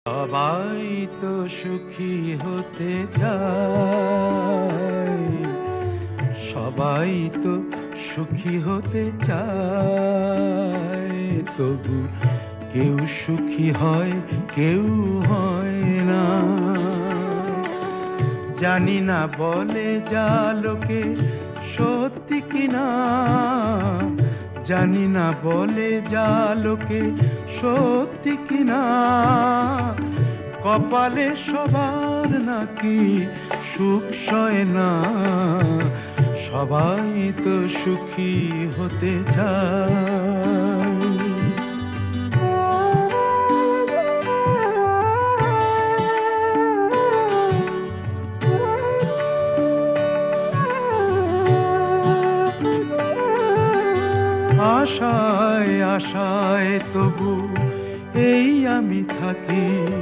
সবাই তো সুখী হতে চায়, সবাই তো সুখী হতে চায়, তবু কেউ সুখী হয় কেউ হয় না। জানি না বলে যা লোকে সত্যি কিনা, জানি না বলে যা লোকে সত্যি কিনা, কপালে সবার নাকি সুখ সয় না। সবাই তো সুখী হতে চায়। আশায় আশায় তবু এই আমি থাকি।